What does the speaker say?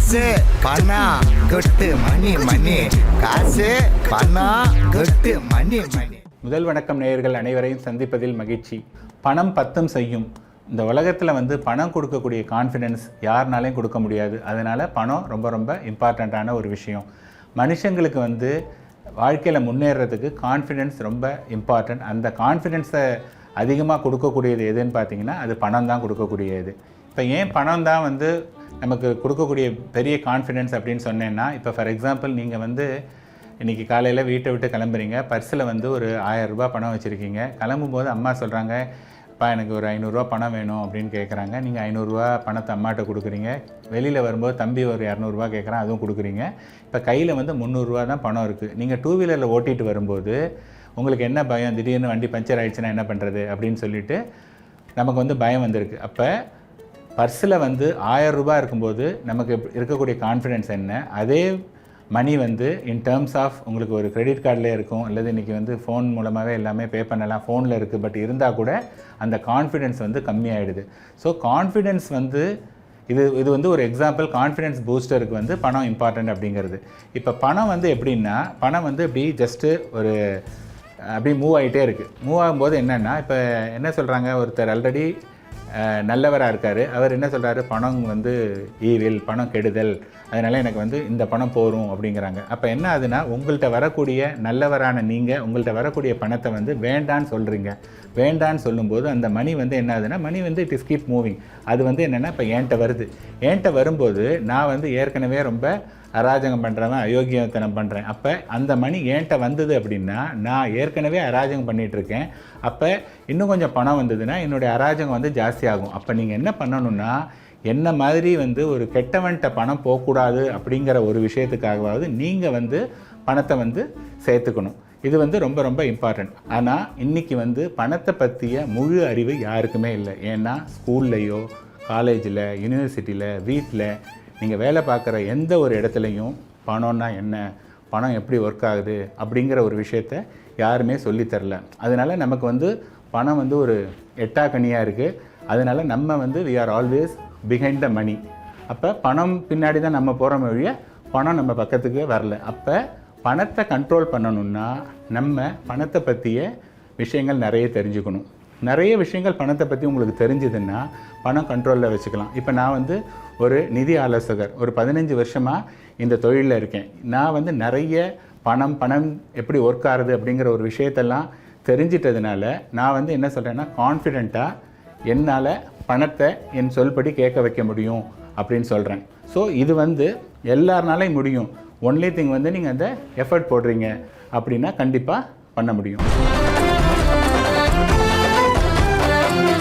காசு பணம் கொட்டு மணி மணி காசு பணம் கொட்டு மணி மணி. முதல் வணக்கம் நேயர்கள் அனைவரையும் சந்திப்பதில் மகிழ்ச்சி. பணம் பத்தும் செய்யும். இந்த உலகத்தில் பணம் கொடுக்கக்கூடிய கான்ஃபிடென்ஸ் யாருனாலையும் கொடுக்க முடியாது. அதனால் பணம் ரொம்ப ரொம்ப இம்பார்ட்டண்ட்டான ஒரு விஷயம். மனுஷங்களுக்கு வாழ்க்கையில் முன்னேறதுக்கு கான்ஃபிடென்ஸ் ரொம்ப இம்பார்ட்டண்ட். அந்த கான்ஃபிடென்ஸை அதிகமாக கொடுக்கக்கூடியது எதுன்னு பார்த்தீங்கன்னா அது பணம் தான் கொடுக்கக்கூடியது. இப்போ ஏன் பணம் தான் நமக்கு கொடுக்கக்கூடிய பெரிய கான்ஃபிடென்ஸ் அப்படின்னு சொன்னேன்னா, இப்போ ஃபார் எக்ஸாம்பிள் நீங்கள் இன்றைக்கி காலையில் வீட்டை விட்டு கிளம்புறீங்க, பர்ஸில் ஒரு 1000 ரூபாய் பணம் வச்சுருக்கீங்க. கிளம்பும்போது அம்மா சொல்கிறாங்க, அப்பா எனக்கு ஒரு 500 ரூபா பணம் வேணும் அப்படின்னு கேட்குறாங்க. நீங்கள் 500 ரூபா பணத்தை அம்மாட்ட கொடுக்குறீங்க. வெளியில் வரும்போது தம்பி ஒரு 200 ரூபா கேட்குறான், அதுவும் கொடுக்குறீங்க. இப்போ கையில் 300 ரூபா தான் பணம் இருக்குது. நீங்கள் 2 வீலரில் ஓட்டிகிட்டு வரும்போது உங்களுக்கு என்ன பயம், திடீர்னு வண்டி பஞ்சர் ஆகிடுச்சுன்னா என்ன பண்ணுறது அப்படின்னு சொல்லிட்டு நமக்கு பயம் வந்திருக்கு. அப்போ பர்ஸில் 1000 ரூபா இருக்கும்போது நமக்கு இருக்கக்கூடிய கான்ஃபிடென்ஸ் என்ன, அதே மணி இன் டேர்ம்ஸ் ஆஃப் உங்களுக்கு ஒரு கிரெடிட் கார்டில் இருக்கும், அல்லது இன்றைக்கி ஃபோன் மூலமாகவே எல்லாமே பே பண்ணலாம், ஃபோனில் இருக்குது. பட் இருந்தால் கூட அந்த கான்ஃபிடென்ஸ் கம்மியாகிடுது. ஸோ கான்ஃபிடென்ஸ் இது ஒரு எக்ஸாம்பிள். கான்ஃபிடென்ஸ் பூஸ்டருக்கு பணம் இம்பார்ட்டண்ட் அப்படிங்கிறது. இப்போ பணம் எப்படின்னா, பணம் இப்படி ஜஸ்ட்டு ஒரு அப்படி மூவ் ஆகிட்டே இருக்குது. மூவ் ஆகும்போது என்னென்னா, இப்போ என்ன சொல்கிறாங்க, ஒருத்தர் ஆல்ரெடி நல்லவராக இருக்கார், அவர் என்ன சொல்கிறாரு, பணம் ஈவில், பணம் கெடுதல், அதனால் எனக்கு இந்த பணம் போகும் அப்படிங்கிறாங்க. அப்போ என்ன ஆகுதுன்னா, உங்கள்கிட்ட வரக்கூடிய நல்லவரான நீங்கள் உங்கள்கிட்ட வரக்கூடிய பணத்தை வேண்டான்னு சொல்கிறீங்க. வேண்டான்னு சொல்லும்போது அந்த மணி என்ன ஆகுதுன்னா, money it is keep moving. அது என்னென்னா, இப்போ என்கிட்ட வருது. என்கிட்ட வரும்போது நான் ஏற்கனவே ரொம்ப அராஜகம் பண்ணுறவன், அயோக்கியத்தனம் பண்ணுறேன். அப்போ அந்த மணி என்கிட்ட வந்தது அப்படின்னா நான் ஏற்கனவே அராஜகம் பண்ணிகிட்ருக்கேன். அப்போ இன்னும் கொஞ்சம் பணம் வந்ததுன்னா என்னுடைய அராஜகம் ஜாஸ்தியாகும். அப்போ நீங்கள் என்ன பண்ணணுன்னா, என்ன மாதிரி ஒரு கெட்டவன்கிட்ட பணம் போகக்கூடாது அப்படிங்கிற ஒரு விஷயத்துக்காகவாவது நீங்கள் பணத்தை சேர்த்துக்கணும். இது ரொம்ப ரொம்ப இம்பார்ட்டண்ட். ஆனால் இன்றைக்கி பணத்தை பற்றிய முழு அறிவு யாருக்குமே இல்லை. ஏன்னா ஸ்கூல்லையோ, காலேஜில், யூனிவர்சிட்டியில், வீட்டில், நீங்கள் வேலை பார்க்குற எந்த ஒரு இடத்துலையும் பணம்னா என்ன, பணம் எப்படி ஒர்க் ஆகுது அப்படிங்கிற ஒரு விஷயத்த யாருமே சொல்லித்தரல. அதனால் நமக்கு பணம் ஒரு எட்டாக்கனியாக இருக்குது. அதனால் நம்ம we are always behind the money. அப்போ பணம் பின்னாடி தான் நம்ம போகிற வழிய பணம் நம்ம பக்கத்துக்கு வரல. அப்போ பணத்தை கண்ட்ரோல் பண்ணணுன்னா நம்ம பணத்தை பற்றிய விஷயங்கள் நிறைய தெரிஞ்சுக்கணும். நிறைய விஷயங்கள் பணத்தை பற்றி உங்களுக்கு தெரிஞ்சதுன்னா பணம் கண்ட்ரோலில் வச்சுக்கலாம். இப்போ நான் ஒரு நிதி ஆலோசகர், ஒரு 15 வருஷமாக இந்த தொழிலில் இருக்கேன். நான் நிறைய பணம் எப்படி ஒர்க் ஆகுது அப்படிங்கிற ஒரு விஷயத்தெல்லாம் தெரிஞ்சிட்டதுனால நான் என்ன சொல்கிறேன்னா, கான்ஃபிடெண்ட்டாக என்னால் பணத்தை என் சொல்படி கேட்க வைக்க முடியும் அப்படின்னு சொல்கிறேன். ஸோ இது எல்லாருனாலையும் முடியும். ஒன்லி திங் நீங்கள் அந்த எஃபர்ட் போடுறீங்க அப்படின்னா கண்டிப்பாக பண்ண முடியும்.